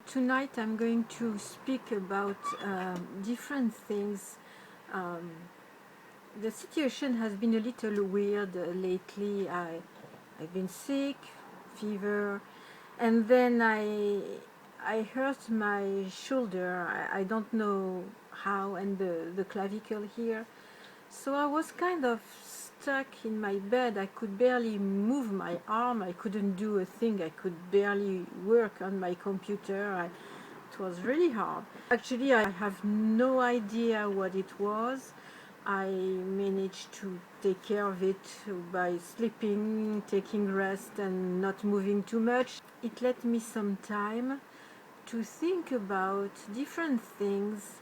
Tonight I'm going to speak about different things. Um, the situation has been a little weird lately. I've been sick, fever, and then I hurt my shoulder. I don't know how, and the clavicle here. So I was kind of stuck in my bed. I could barely move my arm. I couldn't do a thing. I could barely work on my computer. It was really hard. Actually, I have no idea what it was. I managed to take care of it by sleeping, taking rest, and not moving too much. It let me some time to think about different things.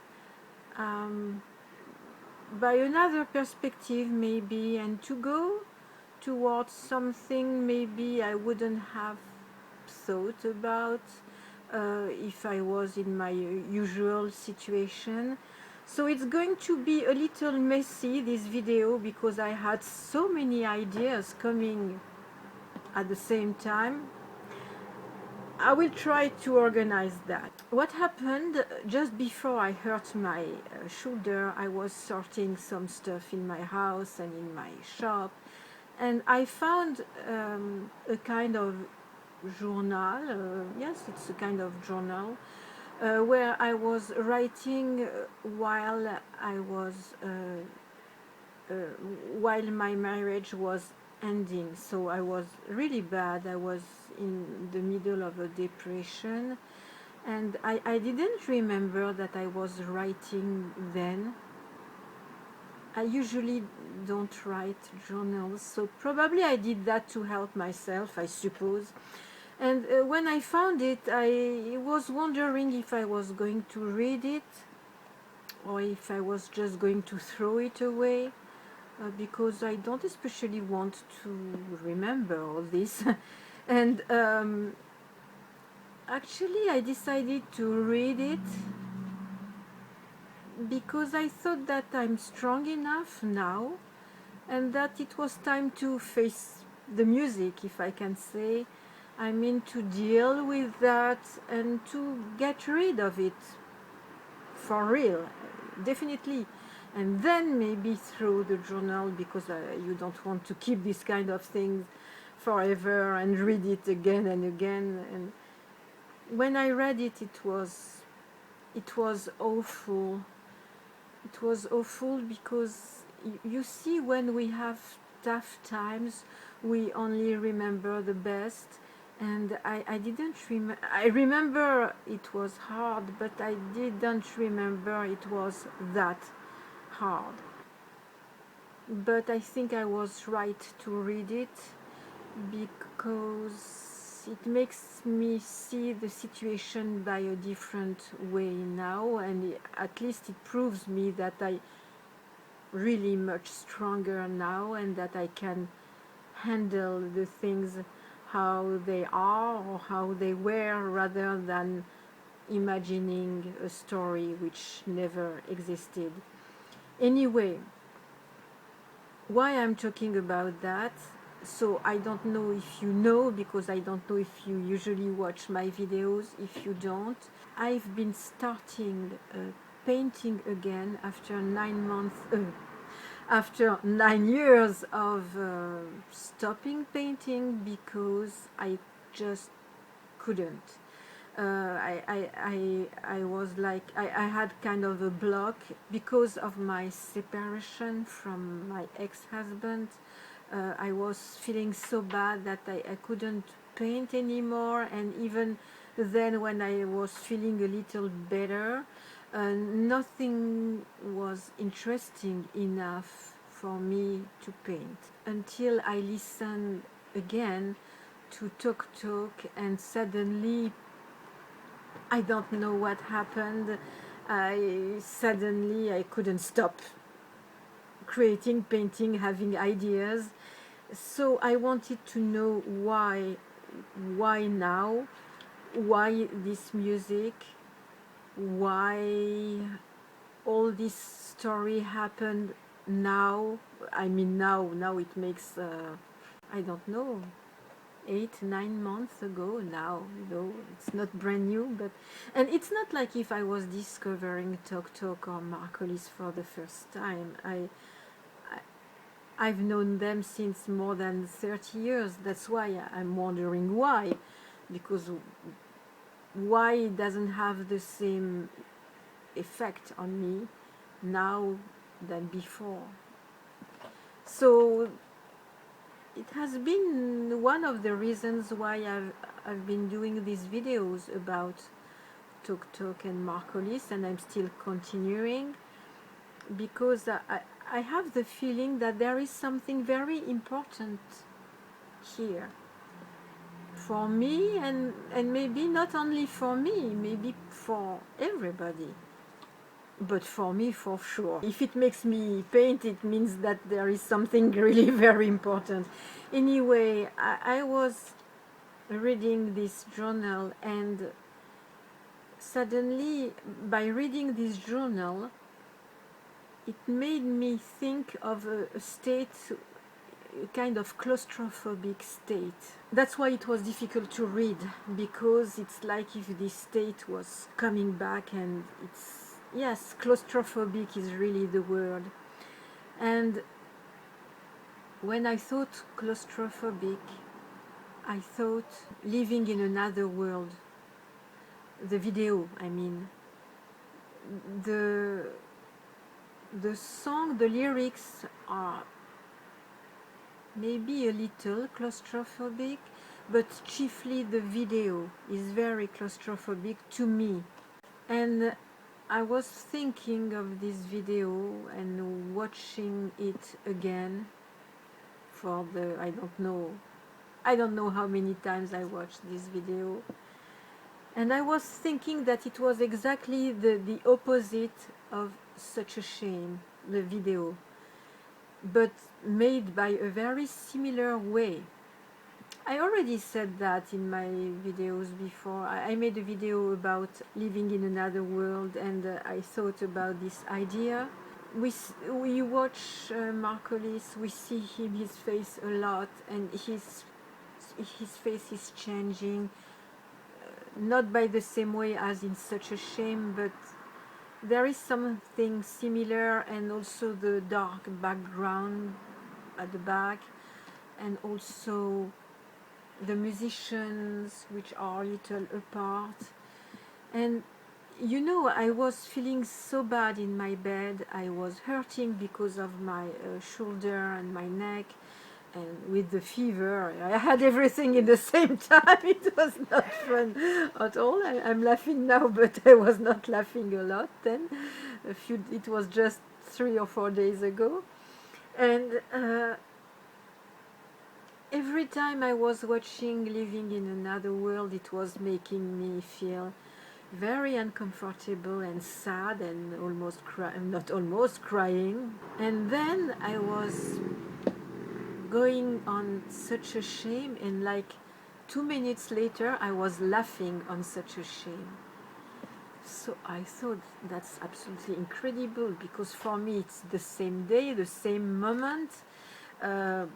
By another perspective maybe, and to go towards something maybe I wouldn't have thought about if I was in my usual situation. So it's going to be a little messy, this video, because I had so many ideas coming at the same time. I will try to organize that. What happened just before I hurt my shoulder, I was sorting some stuff in my house and in my shop, and I found a kind of journal. Yes, it's a kind of journal where I was writing while I was while my marriage was ending. So I was really bad. I was in the middle of a depression, and I didn't remember that I was writing then. I usually don't write journals, so probably I did that to help myself, I suppose. And when I found it, I was wondering if I was going to read it or if I was just going to throw it away. Because I don't especially want to remember all this. And actually I decided to read it because I thought that I'm strong enough now and that it was time to face the music, if I can say. I mean, to deal with that and to get rid of it for real, definitely. And then maybe throw the journal, because you don't want to keep this kind of things forever and read it again and again. And when I read it, it was awful. It was awful because you see, when we have tough times, we only remember the best. And I didn't remember. I remember it was hard, but I didn't remember it was that hard. But I think I was right to read it because it makes me see the situation by a different way now, and at least it proves me that I really much stronger now and that I can handle the things how they are or how they were, rather than imagining a story which never existed. Anyway, why I'm talking about that, so I don't know if you know, because I don't know if you usually watch my videos. If you don't, I've been starting painting again after 9 months after 9 years of stopping painting because I just couldn't. I was like, I had kind of a block because of my separation from my ex-husband. I was feeling so bad that I couldn't paint anymore, and even then when I was feeling a little better, nothing was interesting enough for me to paint until I listened again to Talk Talk, and suddenly, I don't know what happened, I couldn't stop creating, painting, having ideas. So I wanted to know why now, why this music, why all this story happened now. I mean, now it makes I don't know, 8, 9 months ago now. It's not brand new, and it's not like if I was discovering Tok or Mark Hollis for the first time. I've known them since more than 30 years. That's why I'm wondering why, because why it doesn't have the same effect on me now than before. So it has been one of the reasons why I've been doing these videos about Tok and Mark Hollis, and I'm still continuing, because I have the feeling that there is something very important here for me, and maybe not only for me, maybe for everybody, but for me for sure. If it makes me paint, it means that there is something really very important. Anyway, I was reading this journal, and suddenly, by reading this journal, it made me think of a state, a kind of claustrophobic state. That's why it was difficult to read, because it's like if this state was coming back, and yes, claustrophobic is really the word. And when I thought claustrophobic, I thought living in another world. The video, I mean. The song, the lyrics are maybe a little claustrophobic, but chiefly the video is very claustrophobic to me. And I was thinking of this video and watching it again for I don't know how many times I watched this video. And I was thinking that it was exactly the opposite of Such a Shame, the video, but made by a very similar way. I already said that in my videos before. I made a video about living in another world, and I thought about this idea. We watch Mark Hollis, we see his face a lot, and his face is changing, not by the same way as in Such a Shame, but there is something similar, and also the dark background at the back, and also the musicians, which are a little apart. And I was feeling so bad in my bed. I was hurting because of my shoulder and my neck, and with the fever. I had everything in the same time. It was not fun at all. I'm laughing now, but I was not laughing a lot then. It was just 3 or 4 days ago. And every time I was watching Living in Another World, it was making me feel very uncomfortable and sad, and almost crying. And then I was going on Such a Shame, and like 2 minutes later I was laughing on Such a Shame. So I thought that's absolutely incredible, because for me it's the same day, the same moment. I'm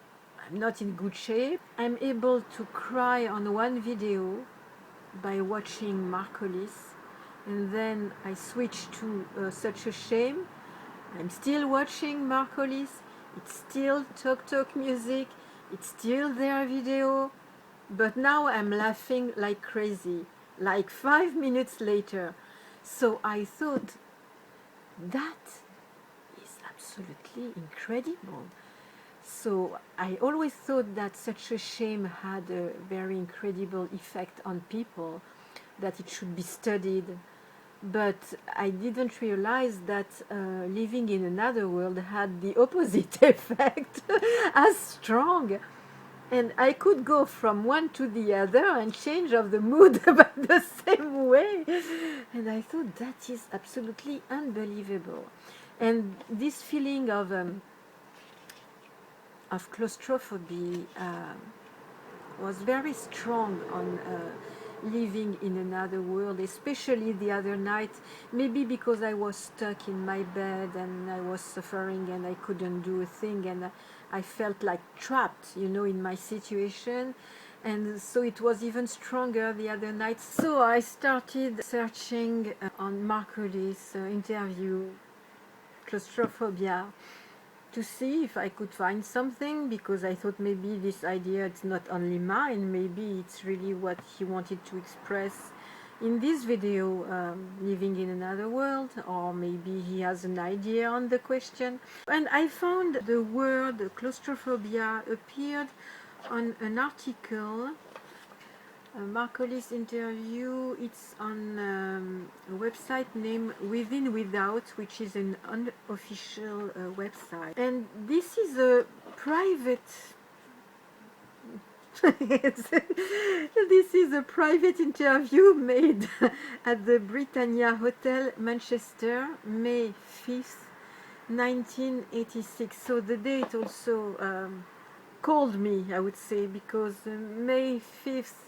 not in good shape. I'm able to cry on one video by watching Mark Hollis, and then I switch to Such a Shame. I'm still watching Mark Hollis. It's still Tok music, it's still their video, but now I'm laughing like crazy, like 5 minutes later. So I thought, that is absolutely incredible. So I always thought that Such a Shame had a very incredible effect on people, that it should be studied. But I didn't realize that Living in Another World had the opposite effect, as strong. And I could go from one to the other and change of the mood about the same way. And I thought, that is absolutely unbelievable. And this feeling of claustrophobia was very strong on Living in Another World, especially the other night, maybe because I was stuck in my bed and I was suffering and I couldn't do a thing, and I felt like trapped, in my situation. and so it was even stronger the other night. So I started searching on Mark Hollis' interview, Claustrophobia, to see if I could find something, because I thought maybe this idea it's not only mine, maybe it's really what he wanted to express in this video, living in another world, or maybe he has an idea on the question. And I found the word claustrophobia appeared on an article, a Mark Hollis interview. It's on a website named Within Without, which is an unofficial website. And this is a private this is a private interview made at the Britannia Hotel, Manchester, May 5th, 1986. So the date also called me, I would say, because May 5th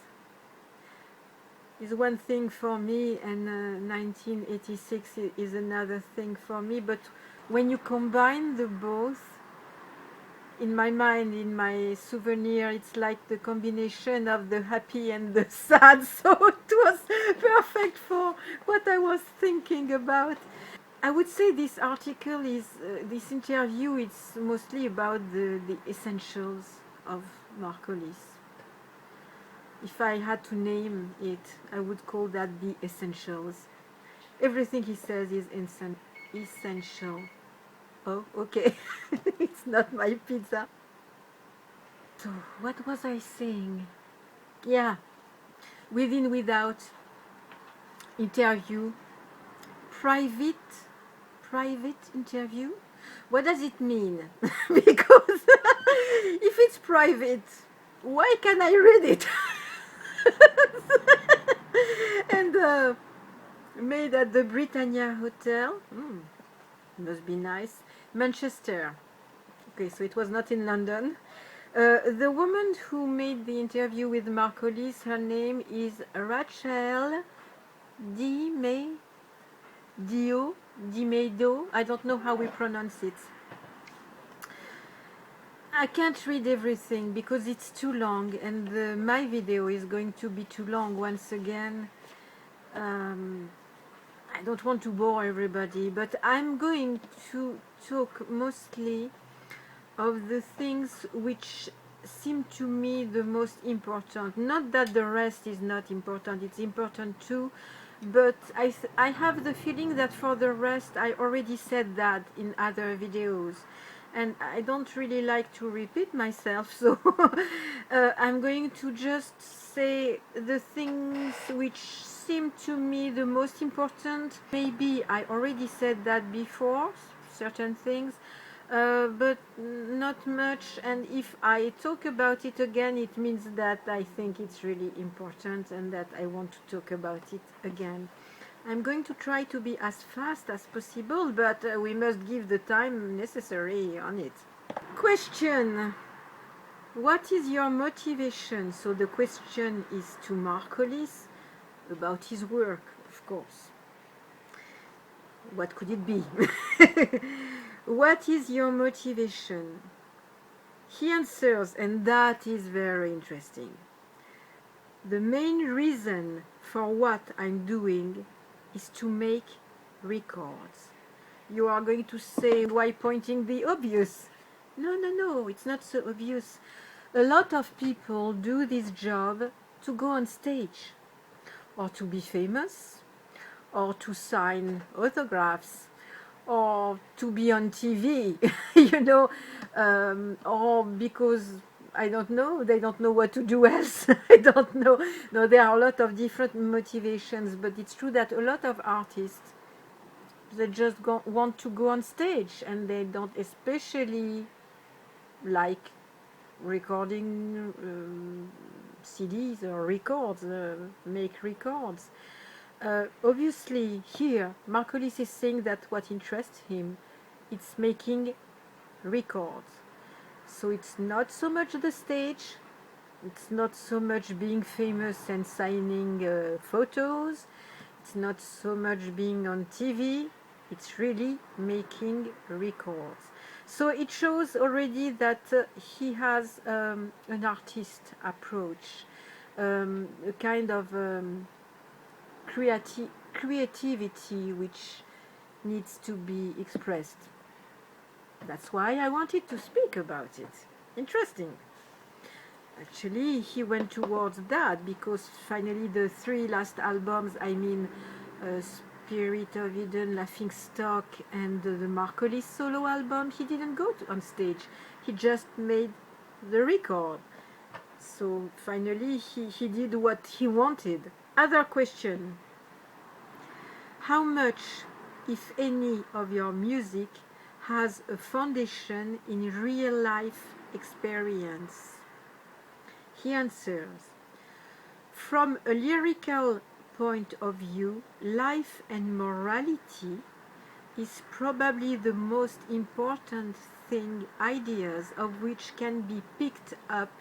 is one thing for me, and 1986 is another thing for me. But when you combine the both, in my mind, in my souvenir, it's like the combination of the happy and the sad, so it was perfect for what I was thinking about. I would say this article is, this interview, it's mostly about the essentials of Mark Hollis. If I had to name it, I would call that the essentials. Everything he says is essential. Oh, okay. It's not my pizza. So, what was I saying? Yeah, Within Without interview, private interview. What does it mean? Because if it's private, why can't I read it? And made at the Britannia Hotel. Must be nice. Manchester. Okay, so it was not in London. The woman who made the interview with Mark Hollis, her name is Rachel Dimedo. I don't know how we pronounce it. I can't read everything because it's too long, and my video is going to be too long once again. I don't want to bore everybody, but I'm going to talk mostly of the things which seem to me the most important. Not that the rest is not important, it's important too, but I have the feeling that for the rest I already said that in other videos, and I don't really like to repeat myself, so I'm going to just say the things which seem to me the most important. Maybe I already said that before, certain things, but not much, and if I talk about it again, it means that I think it's really important and that I want to talk about it again. I'm going to try to be as fast as possible, but we must give the time necessary on it. Question: what is your motivation? So the question is to Mark Hollis about his work, of course. What could it be? What is your motivation? He answers, and that is very interesting. The main reason for what I'm doing is to make records. You are going to say, why pointing the obvious? No, it's not so obvious. A lot of people do this job to go on stage, or to be famous, or to sign autographs, or to be on TV, you know, or because, I don't know, they don't know what to do else. I don't know. No, there are a lot of different motivations, but it's true that a lot of artists, they just want to go on stage, and they don't especially like recording CDs or records, make records. Obviously, here, Mark Hollis is saying that what interests him, it's making records. So it's not so much the stage, it's not so much being famous and signing photos, it's not so much being on TV, it's really making records. So it shows already that he has an artist approach, a kind of creativity which needs to be expressed. That's why I wanted to speak about it. Interesting. Actually, he went towards that because finally the three last albums, I mean Spirit of Eden, Laughing Stock, and the Mark Hollis solo album, he didn't go on stage. He just made the record. So finally he did what he wanted. Other question. How much, if any, of your music has a foundation in real life experience? He answers, from a lyrical point of view, life and morality is probably the most important thing, ideas of which can be picked up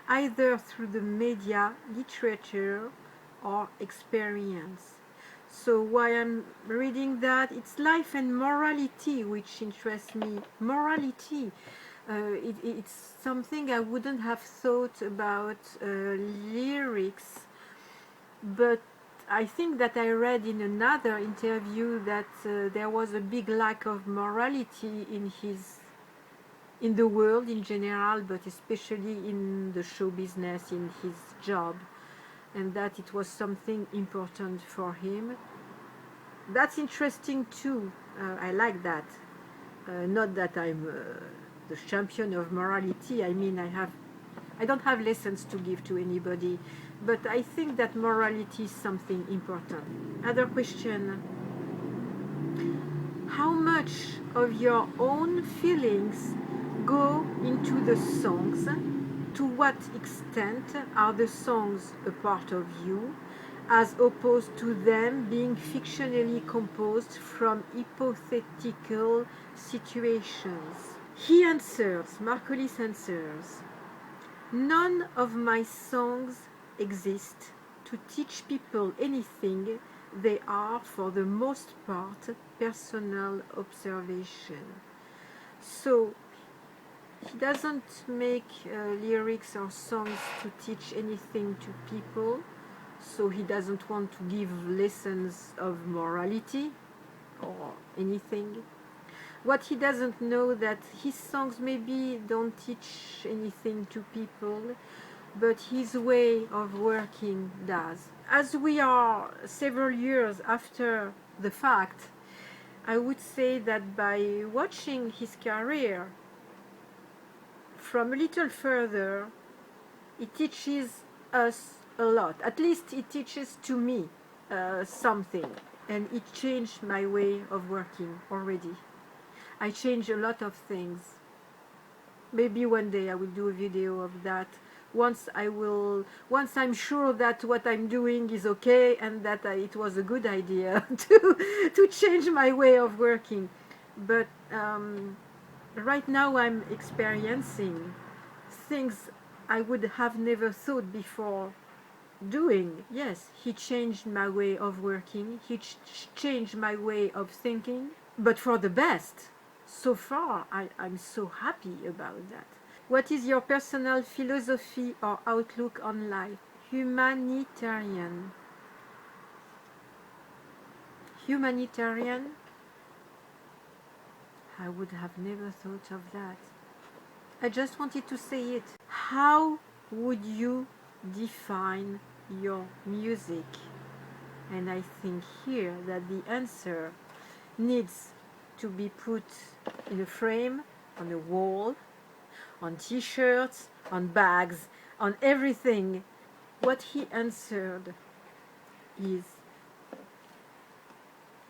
either through the media, literature, or experience. So while I'm reading that, it's life and morality which interests me. Morality. It's something I wouldn't have thought about lyrics, but I think that I read in another interview that there was a big lack of morality in the world in general, but especially in the show business, in his job, and that it was something important for him. That's interesting too. I like that. Not that I'm the champion of morality. I mean, I don't have lessons to give to anybody, but I think that morality is something important. Other question. How much of your own feelings go into the songs? To what extent are the songs a part of you, as opposed to them being fictionally composed from hypothetical situations? He answers, Mark Hollis answers, none of my songs exist to teach people anything. They are, for the most part, personal observation. So he doesn't make lyrics or songs to teach anything to people, so he doesn't want to give lessons of morality or anything. What he doesn't know, that his songs maybe don't teach anything to people, but his way of working does. As we are several years after the fact, I would say that by watching his career from a little further, it teaches us a lot. At least it teaches to me something, and it changed my way of working already. I changed a lot of things. Maybe one day I will do a video of that. Once I'm sure that what I'm doing is okay and that it was a good idea to change my way of working. But right now I'm experiencing things I would have never thought before doing. Yes, he changed my way of working. He changed my way of thinking, but for the best. So far, I'm so happy about that. What is your personal philosophy or outlook on life? Humanitarian. Humanitarian? I would have never thought of that. I just wanted to say it. How would you define your music? And I think here that the answer needs to be put in a frame, on a wall, on t-shirts, on bags, on everything. What he answered is,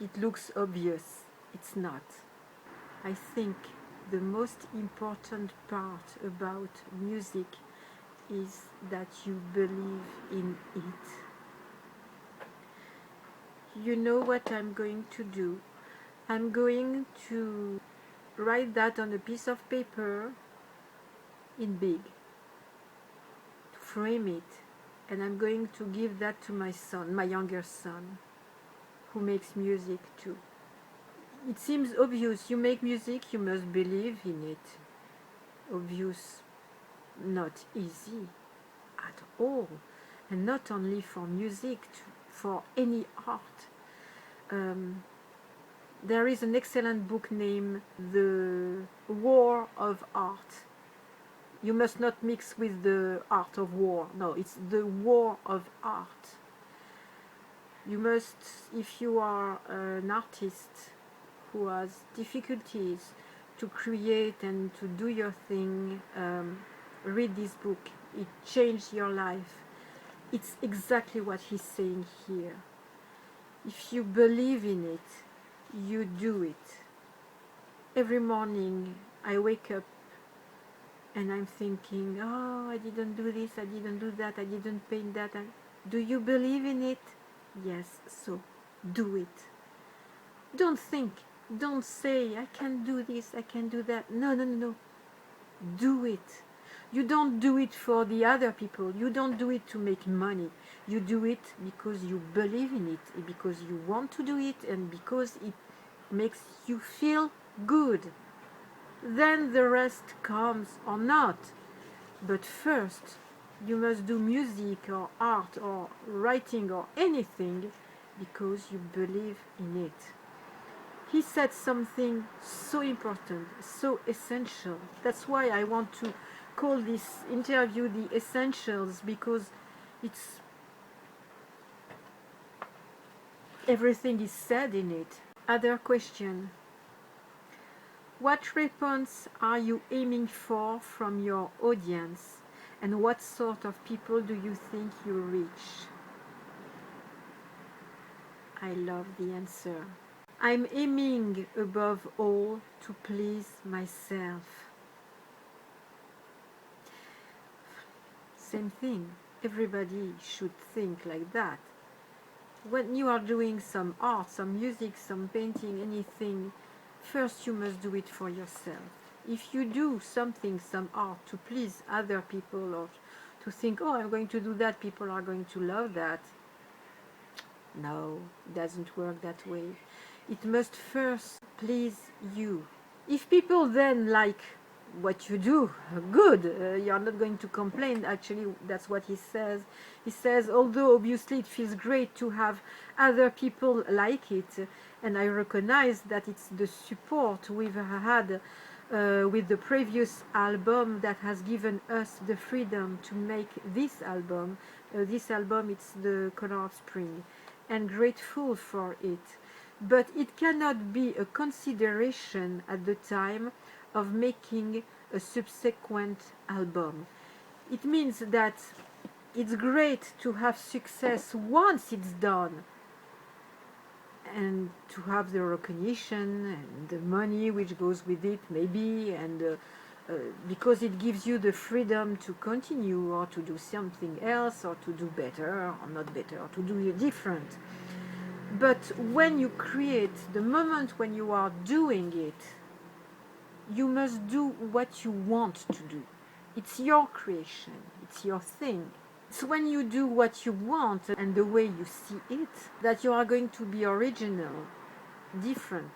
it looks obvious. It's not. I think the most important part about music is that you believe in it. You know what I'm going to do? I'm going to write that on a piece of paper in big, to frame it, and I'm going to give that to my son, my younger son, who makes music too. It seems obvious. You make music, you must believe in it. Obvious, not easy at all. And not only for music, for any art. There is an excellent book named The War of Art. You must not mix with the art of war. No, it's the war of art. You must, if you are an artist who has difficulties to create and to do your thing, read this book. It changed your life. It's exactly what he's saying here. If you believe in it, you do it. Every morning I wake up and I'm thinking, oh, I didn't do this, I didn't do that, I didn't paint that. Do you believe in it? Yes, so do it. Don't think, don't say, I can do this, I can do that. No, no, no, no. Do it. You don't do it for the other people. You don't do it to make money. You do it because you believe in it, because you want to do it, and because it makes you feel good. Then the rest comes or not. But first, you must do music or art or writing or anything because you believe in it. He said something so important, so essential. That's why I want to call this interview The Essentials, because it's everything is said in it. Other question. What response are you aiming for from your audience, and what sort of people do you think you reach? I love the answer. I'm aiming above all to please myself. Same thing. Everybody should think like that. When you are doing some art, some music, some painting, anything, first you must do it for yourself. If you do something, some art, to please other people or to think, oh, I'm going to do that, people are going to love that. No, it doesn't work that way. It must first please you. If people then like what you do, good, you're not going to complain. Actually, that's what he says. He says, although obviously it feels great to have other people like it, and I recognize that it's the support we've had with the previous album that has given us the freedom to make this album. This album, it's the Color of Spring, and grateful for it. But it cannot be a consideration at the time of making a subsequent album. It means that it's great to have success once it's done, and to have the recognition and the money which goes with it, maybe, and because it gives you the freedom to continue or to do something else or to do better or not better or to do different. But when you create, the moment when you are doing it, you must do what you want to do. It's your creation, it's your thing. It's when you do what you want and the way you see it that you are going to be original, different,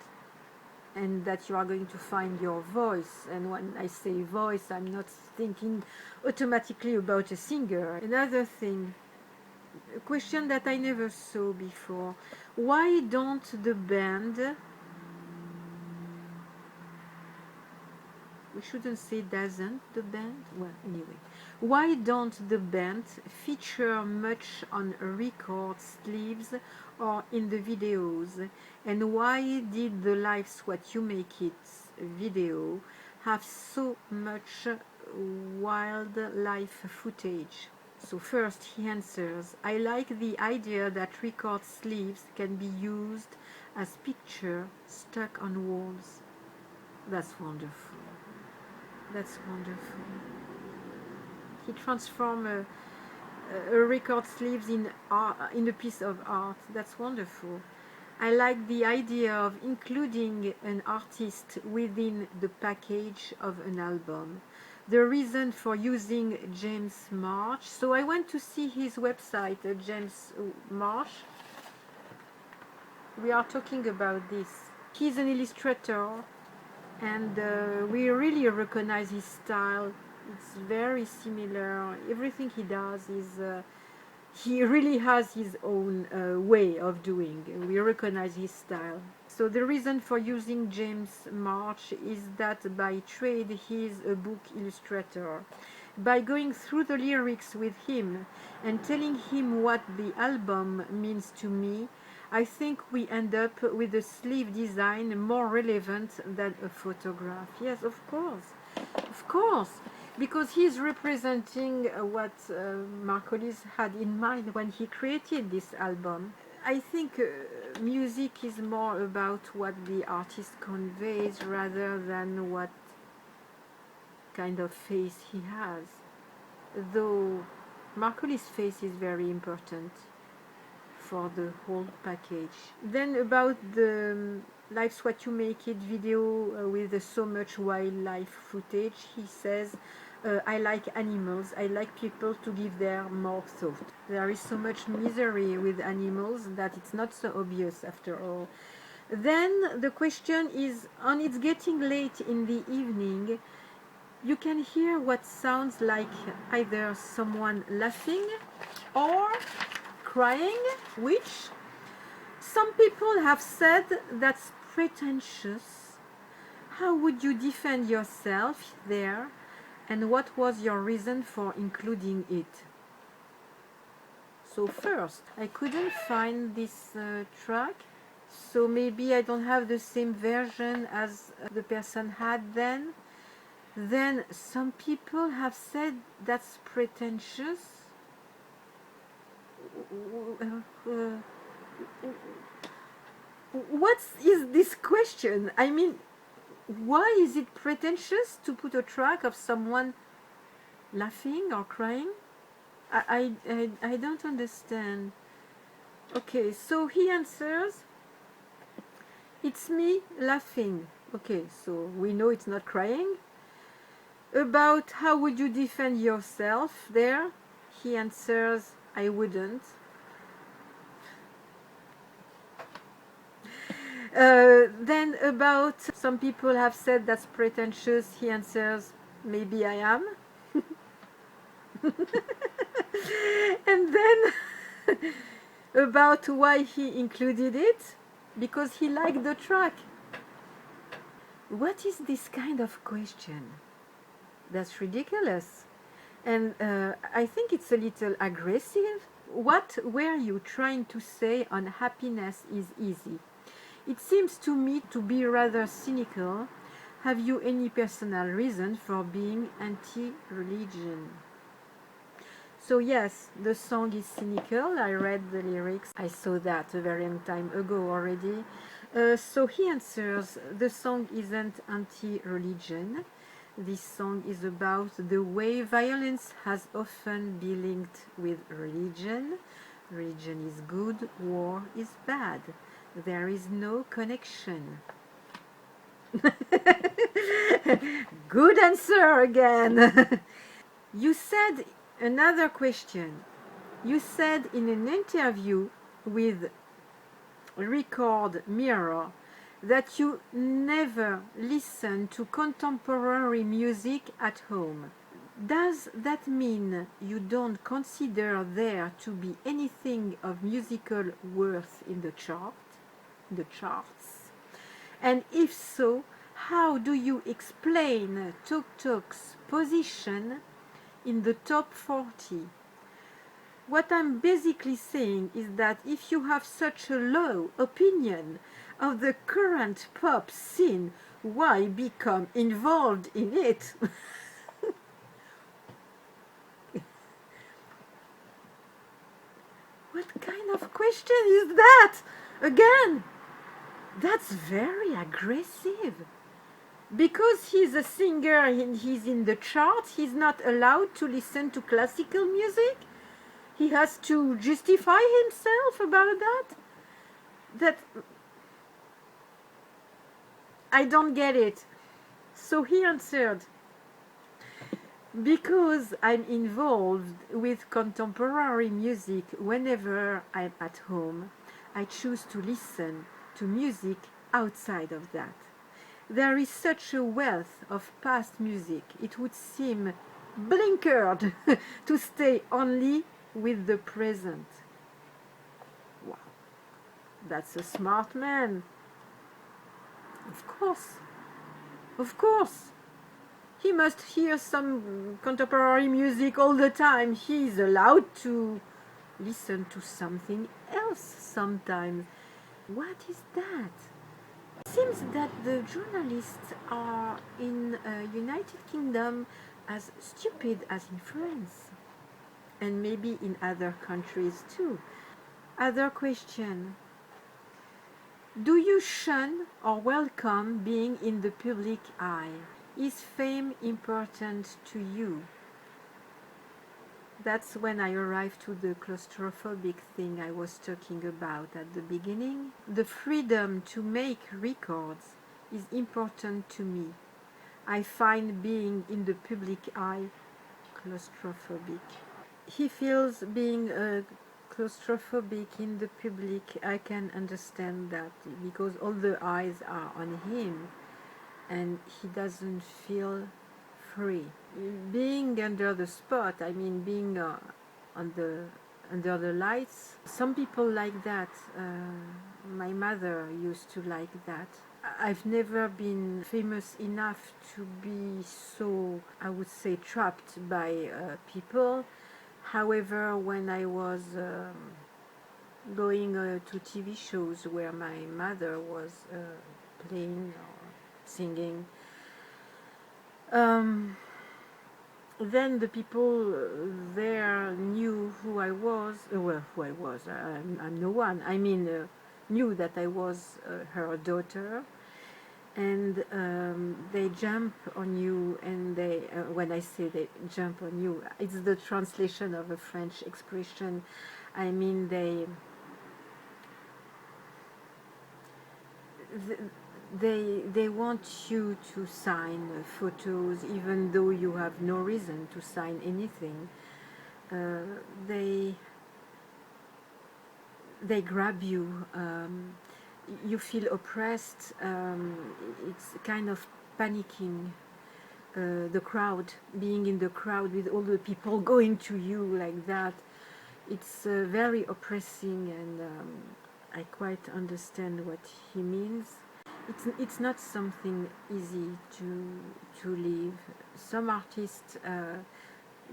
and that you are going to find your voice. And when I say voice, I'm not thinking automatically about a singer. Another thing, a question that I never saw before. Why don't the band, we shouldn't say doesn't the band, well, anyway, why don't the band feature much on record sleeves or in the videos? And why did the Life's What You Make It video have so much wildlife footage? So first he answers, I like the idea that record sleeves can be used as picture stuck on walls. That's wonderful. That's wonderful. He transformed a record sleeves in a piece of art. That's wonderful. I like the idea of including an artist within the package of an album. The reason for using James Marsh. So I went to see his website, James Marsh. We are talking about this. He's an illustrator, and we really recognize his style. It's very similar. Everything he does is he really has his own way of doing. We recognize his style. So the reason for using James March is that by trade he is a book illustrator. By going through the lyrics with him and telling him what the album means to me, I think we end up with a sleeve design more relevant than a photograph. Yes, of course. Of course. Because he's representing what Mark Hollis had in mind when he created this album. I think music is more about what the artist conveys rather than what kind of face he has. Though Mark Hollis' face is very important for the whole package. Then about the Life's What You Make It video with so much wildlife footage, he says, I like animals, I like people to give them more thought. There is so much misery with animals that it's not so obvious after all. Then the question is, on It's Getting Late in the Evening, you can hear what sounds like either someone laughing or crying, which some people have said that's pretentious. How would you defend yourself there, and what was your reason for including it? So first, I couldn't find this track, so maybe I don't have the same version as the person had then. Then some people have said that's pretentious. What is this question? I mean, why is it pretentious to put a track of someone laughing or crying? I don't understand. Okay, so he answers, it's me laughing. Okay, so we know it's not crying. About how would you defend yourself there, he answers, I wouldn't. Then about some people have said that's pretentious, he answers, maybe I am. And then about why he included it, because he liked the track. What is this kind of question? That's ridiculous. And I think it's a little aggressive. What were you trying to say on happiness is easy? It seems to me to be rather cynical. Have you any personal reason for being anti-religion? So yes, the song is cynical. I read the lyrics. I saw that a very long time ago already. So he answers, the song isn't anti-religion. This song is about the way violence has often been linked with religion. Religion is good, war is bad. There is no connection. Good answer again. You said another question. You said in an interview with Record Mirror that you never listen to contemporary music at home. Does that mean you don't consider there to be anything of musical worth in the charts? And if so, how do you explain Tok Tok's position in the top 40? What I'm basically saying is that if you have such a low opinion of the current pop scene, why become involved in it? What kind of question is that? Again, that's very aggressive. Because he's a singer and he's in the chart, he's not allowed to listen to classical music? He has to justify himself about that? That I don't get it. So he answered, because I'm involved with contemporary music whenever I'm at home, I choose to listen to music outside of that. There is such a wealth of past music, it would seem blinkered to stay only with the present. Wow, that's a smart man. Of course, of course. He must hear some contemporary music all the time. He is allowed to listen to something else sometimes. What is that? It seems that the journalists are in United Kingdom as stupid as in France, and maybe in other countries too. Other question. Do you shun or welcome being in the public eye? Is fame important to you? That's when I arrived to the claustrophobic thing I was talking about at the beginning. The freedom to make records is important to me. I find being in the public eye claustrophobic. He feels being claustrophobic in the public. I can understand that because all the eyes are on him and he doesn't feel free. Being under the spot, I mean being under the lights, some people like that. My mother used to like that. I've never been famous enough to be so, I would say, trapped by people. However, when I was going to TV shows where my mother was playing or singing, then the people there knew who I was. Well, who I was. I'm no one. I mean, knew that I was her daughter, and they jump on you. And they, when I say they jump on you, it's the translation of a French expression. I mean, they want you to sign photos even though you have no reason to sign anything. They grab you. You feel oppressed. It's kind of panicking. The crowd, being in the crowd with all the people going to you like that, it's very oppressing, and I quite understand what he means. It's not something easy to live. Some artists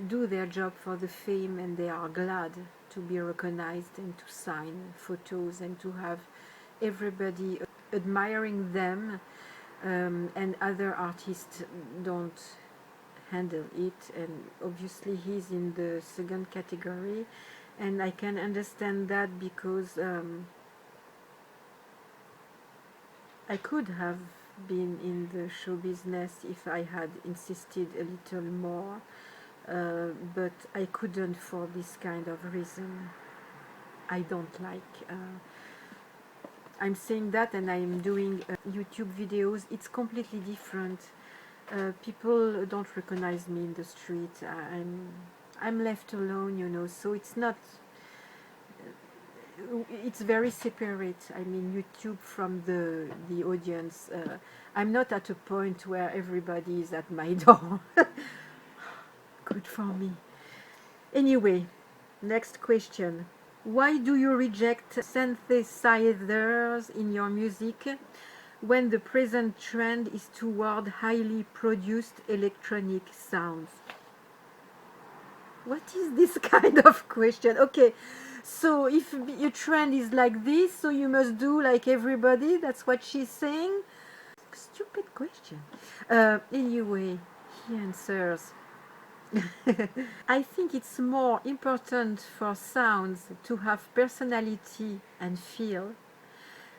do their job for the fame, and they are glad to be recognized and to sign photos and to have everybody admiring them, and other artists don't handle it, and obviously he's in the second category, and I can understand that because I could have been in the show business if I had insisted a little more, but I couldn't for this kind of reason. I don't like. I'm saying that, and I'm doing YouTube videos. It's completely different. People don't recognize me in the street. I'm left alone, you know. So it's not. It's very separate. I mean, YouTube from the audience. I'm not at a point where everybody is at my door. Good for me. Anyway, next question. Why do you reject synthesizers in your music when the present trend is toward highly produced electronic sounds? What is this kind of question? Okay, so if your trend is like this, so you must do like everybody. That's what she's saying. Stupid question. Anyway, he answers. I think it's more important for sounds to have personality and feel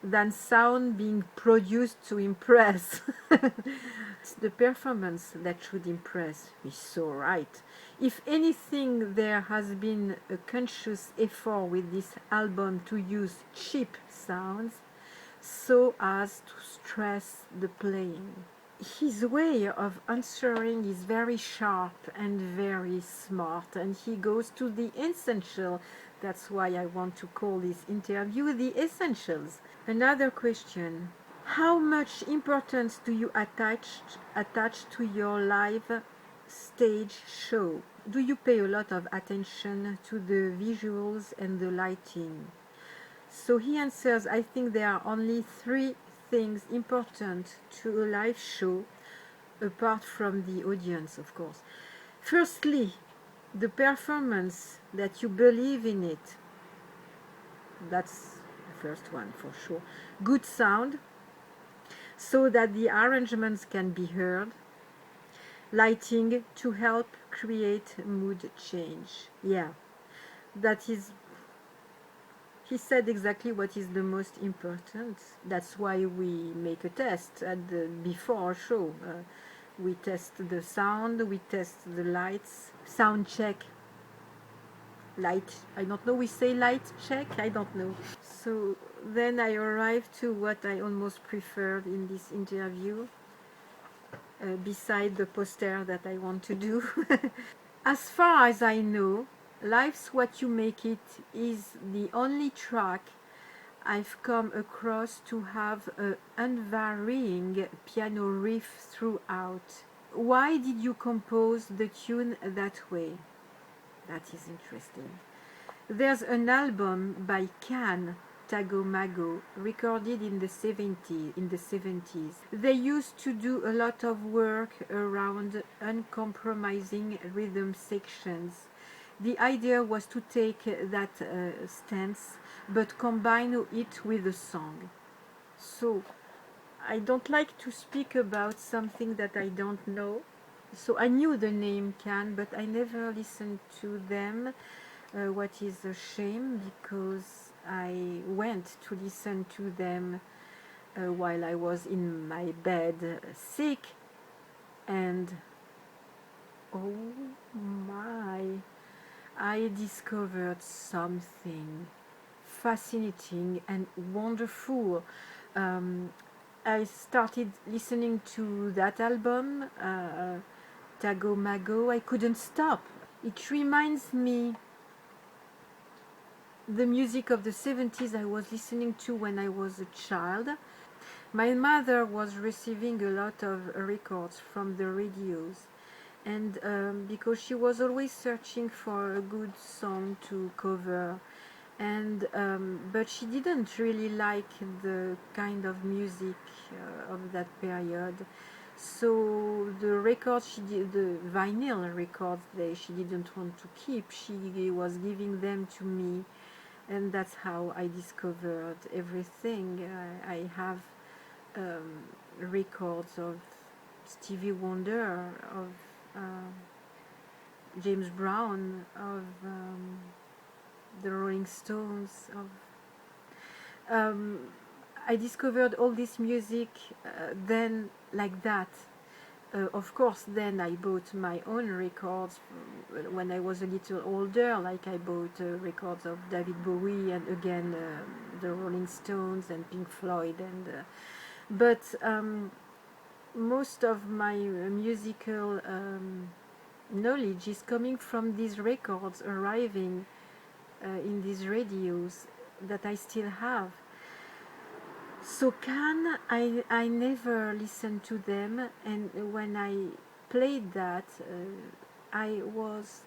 than sound being produced to impress. It's the performance that should impress. He's so right. If anything, there has been a conscious effort with this album to use cheap sounds so as to stress the playing. His way of answering is very sharp and very smart, and he goes to the essential. That's why I want to call this interview The Essentials. Another question. How much importance do you attach to your live stage show? Do you pay a lot of attention to the visuals and the lighting? So he answers, I think there are only three things important to a live show, apart from the audience, of course. Firstly, the performance, that you believe in it. That's the first one for sure. Good sound, so that the arrangements can be heard. Lighting, to help create mood change. Yeah, that is, he said exactly what is the most important. That's why we make a test at the before our show. We test the sound, we test the lights, sound check, light, I don't know, we say light check, I don't know. So then I arrived to what I almost preferred in this interview, beside the poster that I want to do. As far as I know, Life's What You Make It is the only track I've come across to have an unvarying piano riff throughout. Why did you compose the tune that way? That is interesting. There's an album by Tago Mago, recorded in the 70s. They used to do a lot of work around uncompromising rhythm sections. The idea was to take that stance, but combine it with a song. So, I don't like to speak about something that I don't know. So I knew the name Can, but I never listened to them, what is a shame, because I went to listen to them while I was in my bed sick, and oh my, I discovered something fascinating and wonderful. I started listening to that album, Tago Mago. I couldn't stop. It reminds me the music of the 70s I was listening to when I was a child. My mother was receiving a lot of records from the radios, and because she was always searching for a good song to cover, and but she didn't really like the kind of music of that period. So the records the vinyl records, she didn't want to keep. She was giving them to me, and that's how I discovered everything. I have records of Stevie Wonder, of James Brown, of the Rolling Stones, of I discovered all this music then, like that. Of course, then I bought my own records when I was a little older, like I bought records of David Bowie, and again the Rolling Stones and Pink Floyd, and but most of my musical knowledge is coming from these records arriving in these radios that I still have. So I never listened to them, and when I played that, I was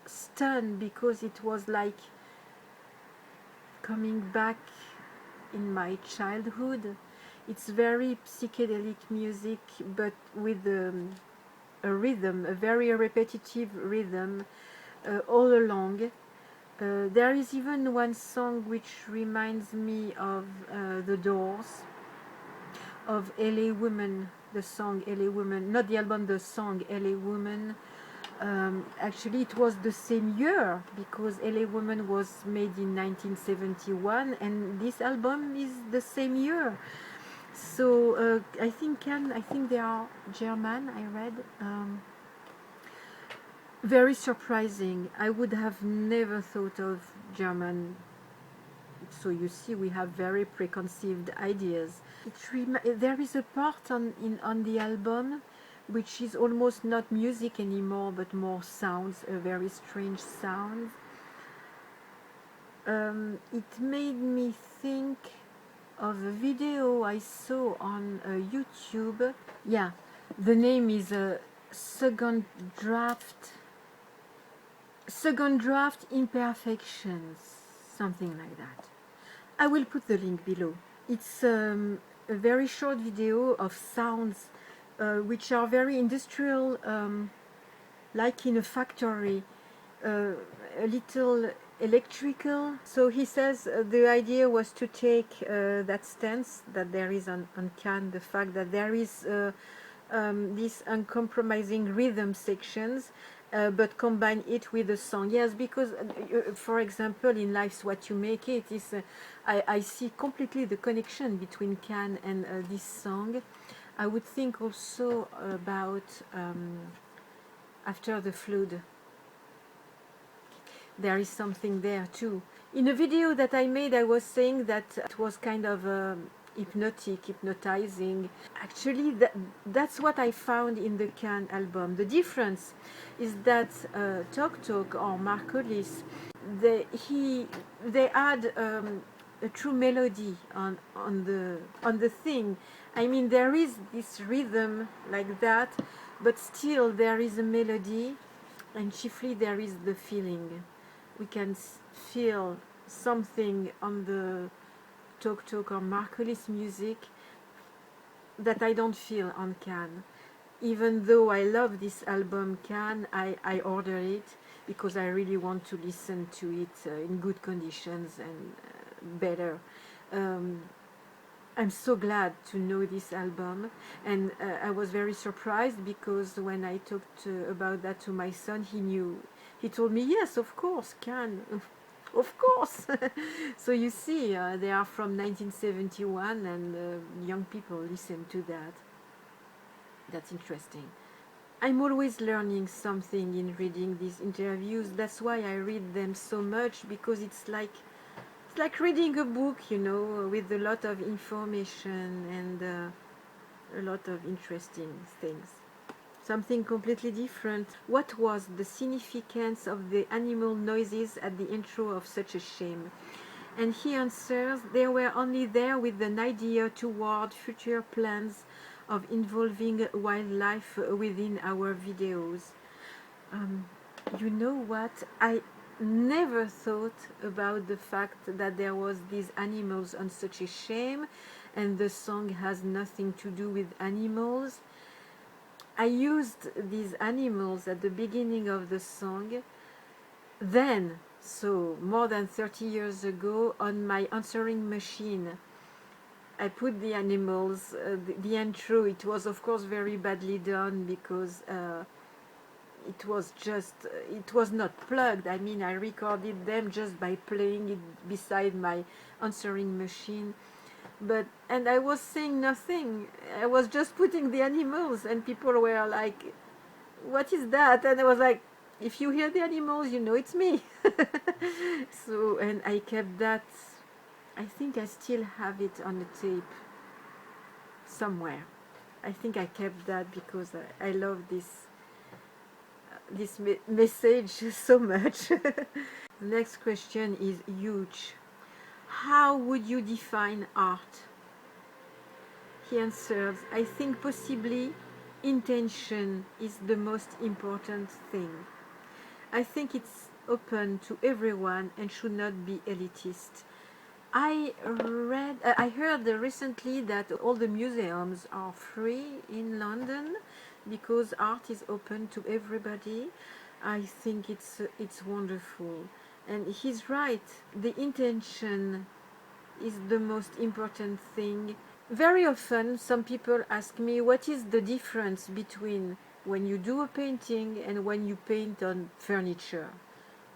stunned, because it was like coming back in my childhood. It's very psychedelic music, but with a rhythm, a very repetitive rhythm all along. There is even one song which reminds me of The Doors, of LA Woman, the song LA Woman, not the album, the song LA Woman. Actually, it was the same year, because LA Woman was made in 1971, and this album is the same year. So I think they are German, I read. Very surprising. I would have never thought of German. So you see, we have very preconceived ideas. There is a part on the album which is almost not music anymore, but more sounds, a very strange sound. It made me think of a video I saw on YouTube. Yeah, the name is Second Draft Imperfections, something like that. I will put the link below. It's a very short video of sounds which are very industrial, like in a factory, a little electrical. So he says the idea was to take that stance that there is on Cannes, the fact that there is these uncompromising rhythm sections, but combine it with a song. Yes, because for example, in Life's What You Make It is, I see completely the connection between Cannes and this song. I would think also about After the Flood. There is something there too. In a video that I made, I was saying that it was kind of hypnotizing. Actually, that's what I found in the Cannes album. The difference is that Tok Tok or Mark Hollis, they add a true melody on the thing. I mean, there is this rhythm like that, but still there is a melody, and chiefly there is the feeling. We can feel something on the Tok Tok or Mark Hollis music that I don't feel on Cannes. Even though I love this album Cannes, I order it because I really want to listen to it in good conditions and better. I'm so glad to know this album, and I was very surprised because when I talked about that to my son, he knew. He told me, yes, of course, Cannes, of course. So you see, they are from 1971, and young people listen to that. That's interesting. I'm always learning something in reading these interviews. That's why I read them so much, because it's like reading a book, you know, with a lot of information and a lot of interesting things. Something completely different. What was the significance of the animal noises at the intro of Such a Shame? And he answers, they were only there with an idea toward future plans of involving wildlife within our videos. You know what? I never thought about the fact that there was these animals on Such a Shame, and the song has nothing to do with animals. I used these animals at the beginning of the song, then, so more than 30 years ago, on my answering machine. I put the animals, the intro. It was of course very badly done because it was not plugged. I mean, I recorded them just by playing it beside my answering machine. And I was saying nothing. I was just putting the animals, and people were like, what is that? And I was like, if you hear the animals, you know it's me. So, and I kept that. I think I still have it on the tape somewhere. I think I kept that because I love this message so much. The next question is huge. How would you define art? He answers, I think possibly intention is the most important thing. I think it's open to everyone and should not be elitist. I heard recently that all the museums are free in London because art is open to everybody. I think it's wonderful, and he's right. The intention is the most important thing. Very often, some people ask me, what is the difference between when you do a painting and when you paint on furniture?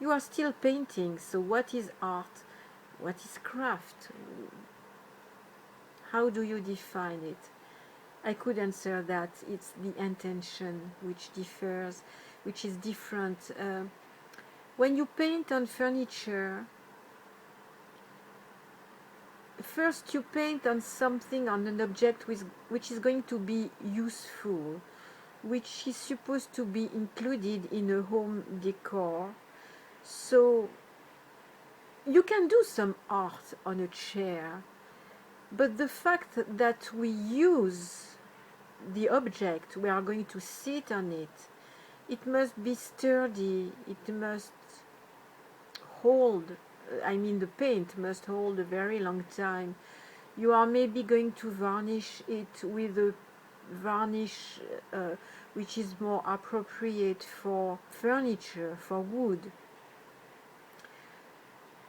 You are still painting, so what is art? What is craft? How do you define it? I could answer that it's the intention which differs, which is different. When you paint on furniture, first you paint on something, on an object which is going to be useful, which is supposed to be included in a home decor. So you can do some art on a chair, but the fact that we use the object, we are going to sit on it, it must be sturdy, it must hold, I mean the paint must hold a very long time. You are maybe going to varnish it with a varnish which is more appropriate for furniture, for wood.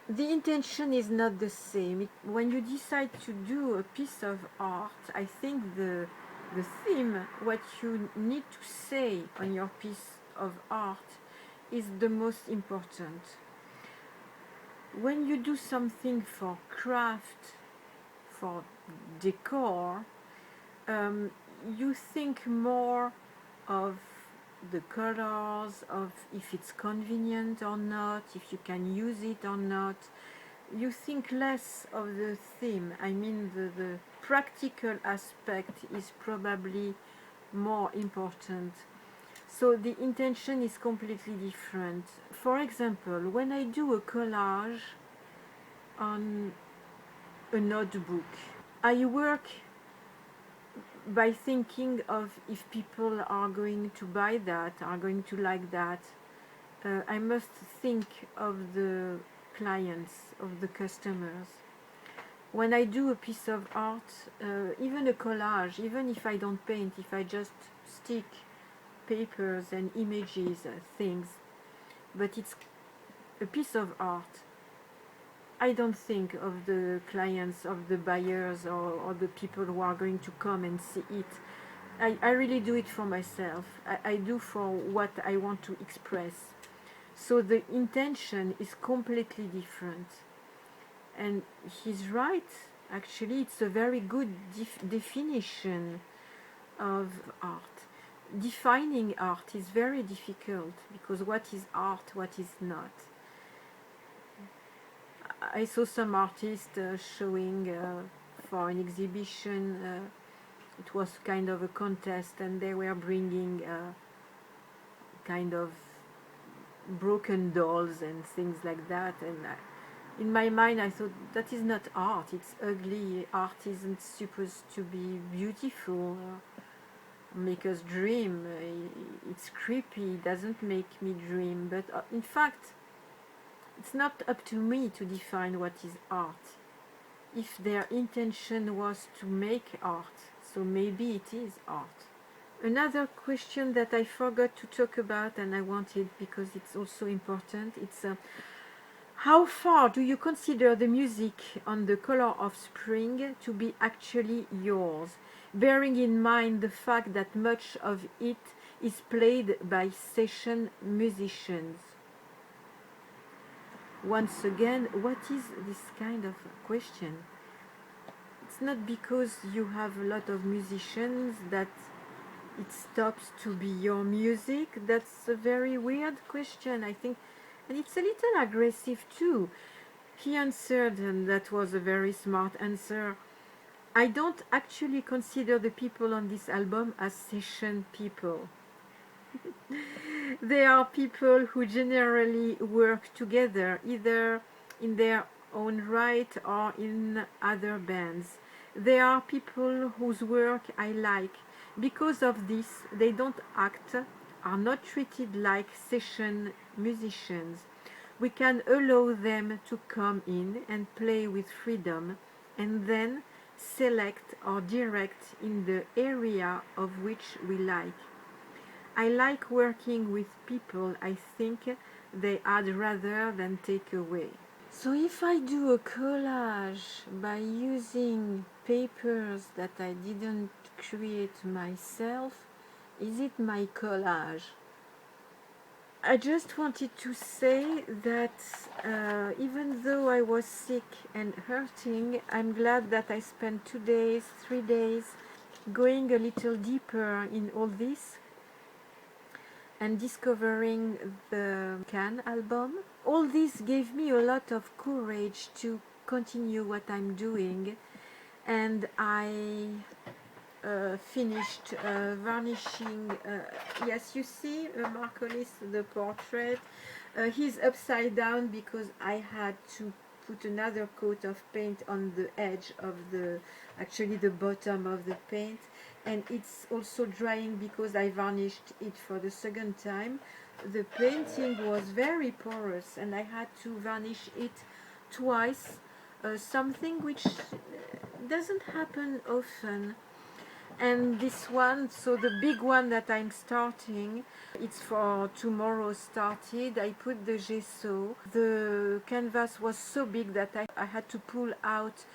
The intention is not the same. When you decide to do a piece of art, I think the theme, what you need to say on your piece of art, is the most important. When you do something for craft, for decor, you think more of the colors, of if it's convenient or not, if you can use it or not. You think less of the theme. I mean, the practical aspect is probably more important. So the intention is completely different. For example, when I do a collage on a notebook, I work by thinking of if people are going to buy that, are going to like that. I must think of the clients, of the customers. When I do a piece of art, even a collage, even if I don't paint, if I just stick papers and images, things, but it's a piece of art, I don't think of the clients, of the buyers, or the people who are going to come and see it. I really do it for myself. I do for what I want to express. So the intention is completely different. And he's right. Actually, it's a very good definition of art. Defining art is very difficult, because what is art, what is not? I saw some artists showing for an exhibition. It was kind of a contest, and they were bringing kind of broken dolls and things like that. And in my mind, I thought, that is not art. It's ugly. Art isn't supposed to be beautiful, make us dream. It's creepy. It doesn't make me dream. But in fact, it's not up to me to define what is art. If their intention was to make art, so maybe it is art. Another question that I forgot to talk about, and I wanted because it's also important, it's how far do you consider the music on The Color of Spring to be actually yours, bearing in mind the fact that much of it is played by session musicians? Once again, what is this kind of question? It's not because you have a lot of musicians that it stops to be your music. That's a very weird question, I think, and it's a little aggressive too. He answered, and that was a very smart answer, I don't actually consider the people on this album as session people. They are people who generally work together, either in their own right or in other bands. They are people whose work I like. Because of this, they don't act, are not treated like session musicians. We can allow them to come in and play with freedom, and then select or direct in the area of which we like. I like working with people. I think they add rather than take away. So if I do a collage by using papers that I didn't create myself, is it my collage? I just wanted to say that even though I was sick and hurting, I'm glad that I spent 2 days, 3 days going a little deeper in all this and discovering the Can album. All this gave me a lot of courage to continue what I'm doing, and I finished varnishing. Yes, you see Mark Hollis, the portrait. He's upside down because I had to put another coat of paint on the edge of actually the bottom of the paint, and it's also drying because I varnished it for the second time. The painting was very porous and I had to varnish it twice, something which doesn't happen often. And this one, so the big one that I'm starting, it's for tomorrow started. I put the gesso. The canvas was so big that I had to pull out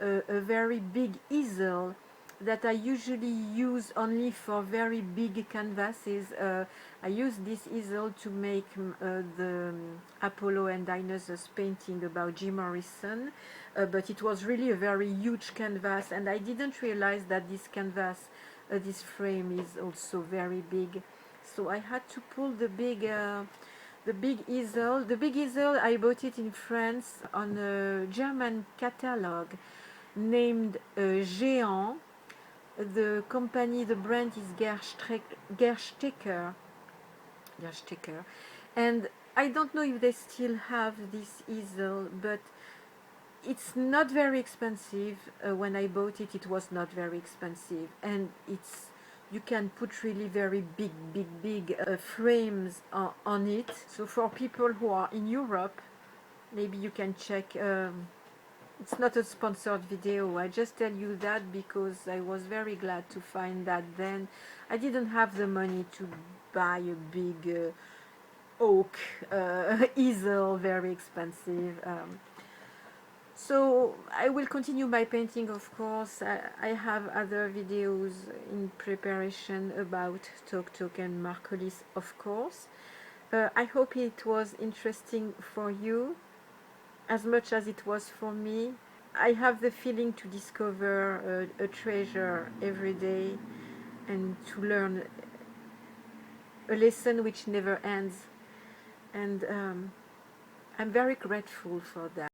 a very big easel that I usually use only for very big canvases. I use this easel to make the Apollo and Dionysus painting about Jim Morrison, but it was really a very huge canvas, and I didn't realize that this canvas, this frame is also very big. So I had to pull the big easel. The big easel, I bought it in France on a German catalog named Géant. The company, the brand is Gerstecker, and I don't know if they still have this easel, but it's not very expensive. When I bought it, it was not very expensive, and you can put really very big frames on it. So for people who are in Europe, maybe you can check. It's not a sponsored video, I just tell you that because I was very glad to find that then. I didn't have the money to buy a big oak easel, very expensive. So I will continue my painting, of course. I have other videos in preparation about Tok and Mark Hollis, of course. I hope it was interesting for you as much as it was for me. I have the feeling to discover a treasure every day and to learn a lesson which never ends, and I'm very grateful for that.